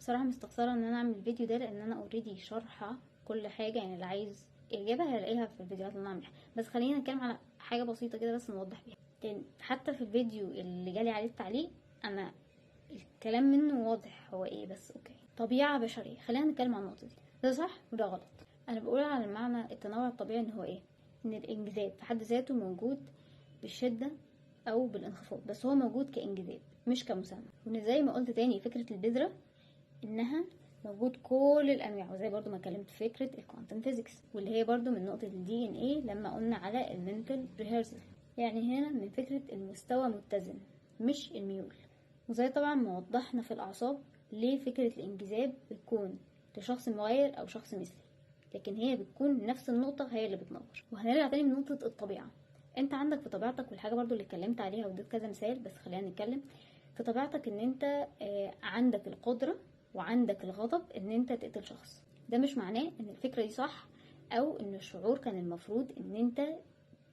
بصراحه مستخسره ان انا اعمل الفيديو ده، لان انا اوريدي شارحه كل حاجه، يعني اللي عايز اجابه هيلاقيها في الفيديوهات اللي انا عاملاها. بس خلينا نتكلم على حاجه بسيطه كده بس نوضح بيها، لان حتى في الفيديو اللي جالي عليه التعليق انا الكلام منه واضح هو ايه. بس اوكي، طبيعه بشريه، خلينا نتكلم عن النقطه دي. ده صح وده غلط. انا بقول على المعنى التنوع الطبيعي ان هو ايه، ان الانجذاب في حد ذاته موجود بالشده او بالانخفاض، بس هو موجود كانجذاب مش كمسمى. وان زي ما قلت تاني فكره البذره انها موجود كل الانواع، وزي برضو ما اتكلمت في فكره الكوانتم فيزيكس، واللي هي برضو من نقطه الدي ان ايه لما قلنا على المنتال ريهرسل. يعني هنا من فكره المستوى متزن مش الميول. وزي طبعا ما وضحنا في الاعصاب ليه فكره الانجذاب بتكون لشخص مغير او شخص مثلي، لكن هي بتكون نفس النقطه هي اللي بتنور. وهنرجع تاني من نقطه الطبيعه. انت عندك في طبيعتك، والحاجه برضو اللي اتكلمت عليها واديت كذا مثال، بس خلينا نتكلم في طبيعتك ان انت عندك القدره وعندك الغضب ان انت تقتل شخص. ده مش معناه ان الفكره دي صح او ان الشعور كان المفروض ان انت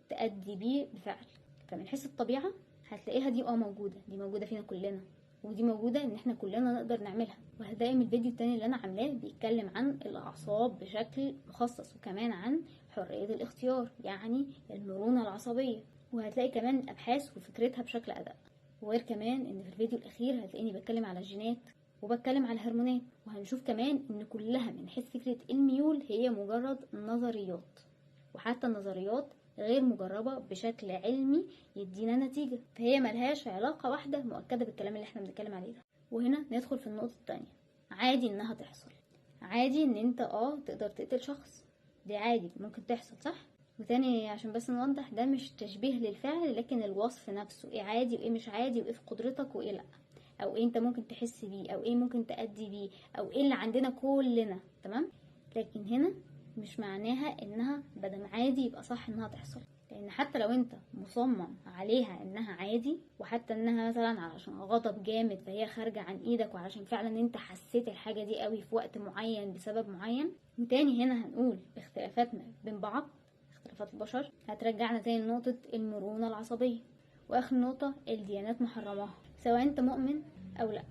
تأدي بيه بفعل. فمن حيث الطبيعه هتلاقيها دي موجوده، دي موجوده فينا كلنا، ودي موجوده ان احنا كلنا نقدر نعملها. وهتلاقي من الفيديو التاني اللي انا عاملاه بيتكلم عن الاعصاب بشكل مخصص، وكمان عن حريه الاختيار يعني المرونه العصبيه. وهتلاقي كمان ابحاث وفكرتها بشكل ادق. وغير كمان ان في الفيديو الاخير هتلاقيني بتكلم على الجينات وبتكلم على الهرمونات. وهنشوف كمان ان كلها من حيث فكرة الميول هي مجرد نظريات، وحتى النظريات غير مجربة بشكل علمي يدينا نتيجة، فهي ملهاش علاقة واحدة مؤكدة بالكلام اللي احنا بنتكلم عليه ده. وهنا ندخل في النقطة التانية. عادي انها تحصل، عادي ان انت تقدر تقتل شخص، دي عادي ممكن تحصل، صح؟ وتاني عشان بس نوضح، ده مش تشبيه للفعل لكن الوصف نفسه، ايه عادي وايه مش عادي، وايه في قدرتك وايه لا، او ايه انت ممكن تحس بيه، او ايه ممكن تأدي بيه، او ايه اللي عندنا كلنا. تمام؟ لكن هنا مش معناها انها بدل عادي يبقى صح انها تحصل، لان حتى لو انت مصمم عليها انها عادي، وحتى انها مثلا علشان غضب جامد فهي خارجة عن ايدك، وعلشان فعلا انت حسيت الحاجة دي قوي في وقت معين بسبب معين. وتاني هنا هنقول اختلافاتنا بين بعض، اختلافات البشر هترجعنا تاني لنقطة المرونة العصبية. واخر نقطة، الديانات محرماها سواء انت مؤمن او لا.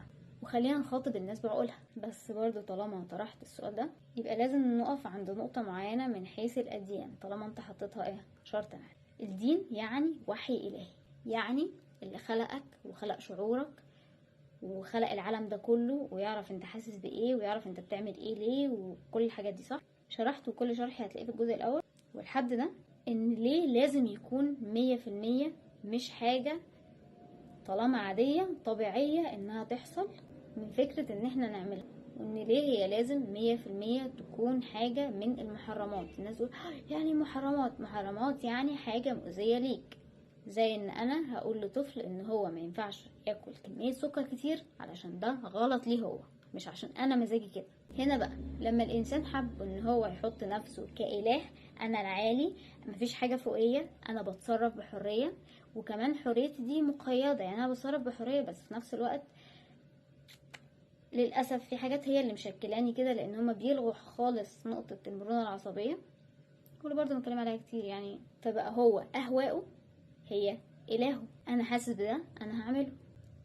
وخلينا نخاطب الناس بعقولها، بس برضو طالما طرحت السؤال ده يبقى لازم نقف عند نقطة معينة من حيث الأديان، طالما انت حطيتها شرط معين. الدين يعني وحي إلهي، يعني اللي خلقك وخلق شعورك وخلق العالم ده كله، ويعرف انت حاسس بايه، ويعرف انت بتعمل ايه ليه، وكل الحاجات دي، صح؟ شرحت وكل شرح هتلاقيه في الجزء الأول. والحد ده ان ليه لازم يكون 100% مش حاجة طالما عادية طبيعية انها تحصل من فكرة ان احنا نعملها، وان ليه هي لازم 100% تكون حاجة من المحرمات. الناس تقول يعني محرمات يعني حاجة مؤذية ليك، زي ان انا هقول لطفل ان هو ما ينفعش ياكل كمية سكر كتير علشان ده غلط ليه هو، مش عشان انا مزاجي كده. هنا بقى لما الانسان حب ان هو يحط نفسه كاله، انا العالي مفيش حاجة فوقية، انا بتصرف بحرية، وكمان حريتي دي مقيدة، يعني انا بتصرف بحرية بس في نفس الوقت للأسف في حاجات هي اللي مشكلاني كده، لان هما بيلغوا خالص نقطة المرونة العصبية، واللي برضه بنتكلم عليها كتير يعني. فبقى هو اهواؤه هي إلهه، انا حاسس بده انا هعمله،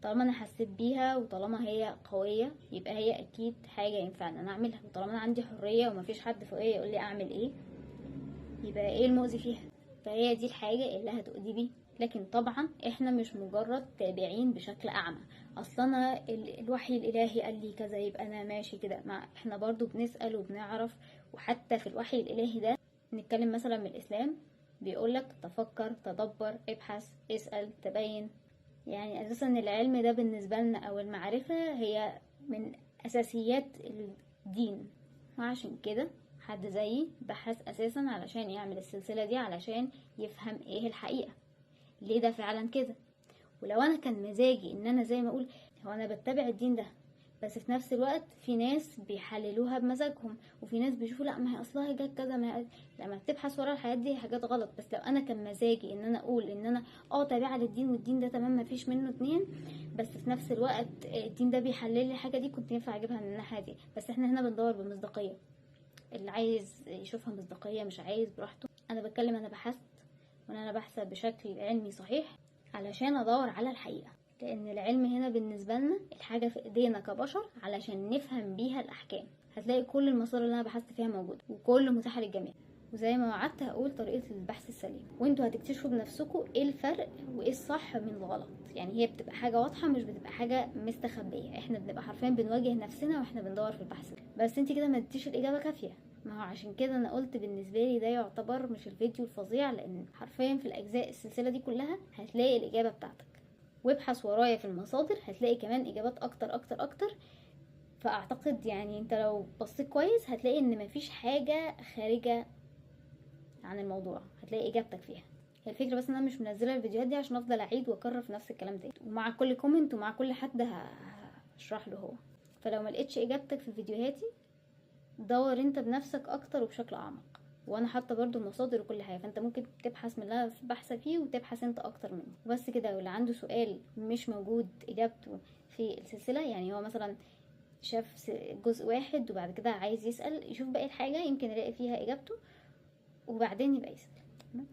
طالما انا حسيت بيها وطالما هي قوية يبقى هي اكيد حاجة ينفعني انا اعملها، وطالما انا عندي حرية ومفيش حد فوقيا يقول لي اعمل ايه يبقى ايه المؤذي فيها، فهي دي الحاجة اللي هتؤذي بيه. لكن طبعا احنا مش مجرد تابعين بشكل اعمى، اصلا الوحي الالهي قال لي كذا يبقى انا ماشي كده، ما احنا برضو بنسأل وبنعرف. وحتى في الوحي الالهي ده نتكلم مثلا من الاسلام بيقولك تفكر تدبر ابحث اسأل تبين، يعني اساسا العلم ده بالنسبة لنا او المعرفة هي من اساسيات الدين. وعشان كده حد زيي بحث اساسا علشان يعمل السلسلة دي علشان يفهم ايه الحقيقة، ليه ده فعلا كده. ولو انا كان مزاجي ان انا زي ما اقول هو انا بتبع الدين ده، بس في نفس الوقت في ناس بيحللوها بمزاجهم، وفي ناس بيشوفوا لا ما هي اصلها جت كذا، ما هي لما بتبحث ورا الحاجات دي حاجات غلط. بس لو انا كان مزاجي ان انا اقول ان انا تابعه للدين والدين ده تمام ما فيش منه اتنين، بس في نفس الوقت الدين ده بيحلل لي الحاجه دي، كنت ينفع اجيبها من الناحيه دي. بس احنا هنا بندور بمصداقيه، اللي عايز يشوفها مصداقيه مش عايز براحته. انا بتكلم انا بحثت، وانا بحث بشكل علمي صحيح علشان ادور على الحقيقه. لان العلم هنا بالنسبه لنا الحاجه في ايدينا كبشر علشان نفهم بيها الاحكام. هتلاقي كل المصادر اللي انا بحثت فيها موجوده وكل متاح للجميع، وزي ما وعدت هقول طريقه البحث السليم، وانتوا هتكتشفوا بنفسكم ايه الفرق وايه الصح من الغلط. يعني هي بتبقى حاجه واضحه، مش بتبقى حاجه مستخبيه، احنا بنبقى حرفيا بنواجه نفسنا واحنا بندور في البحث. بس انت كده ما اديتيش الاجابه كافيه. ما هو عشان كده انا قلت بالنسبه لي ده يعتبر مش الفيديو الفظيع، لان حرفيا في الاجزاء السلسله دي كلها هتلاقي الاجابه بتاعتك، وابحث ورايا في المصادر هتلاقي كمان اجابات اكتر اكتر اكتر. فاعتقد يعني انت لو بصيت كويس هتلاقي ان مفيش حاجه خارجه عن الموضوع، هتلاقي اجابتك فيها. هي الفكره بس ان انا مش منزله الفيديوهات دي عشان افضل اعيد واكرر في نفس الكلام تاني، ومع كل كومنت ومع كل حد هشرح له هو. فلو ما لقيتش اجابتك في فيديوهاتي دور انت بنفسك اكتر وبشكل اعمق، وانا حاطه برضو المصادر وكل حاجه، فانت ممكن تبحث من اللي انا بحثه فيه وتبحث انت اكتر مني. وبس كده. واللي عنده سؤال مش موجود اجابته في السلسله، يعني هو مثلا شاف جزء واحد وبعد كده عايز يسأل يشوف باقي الحاجة يمكن يلاقي فيها اجابته وبعدين يبقى يسأل.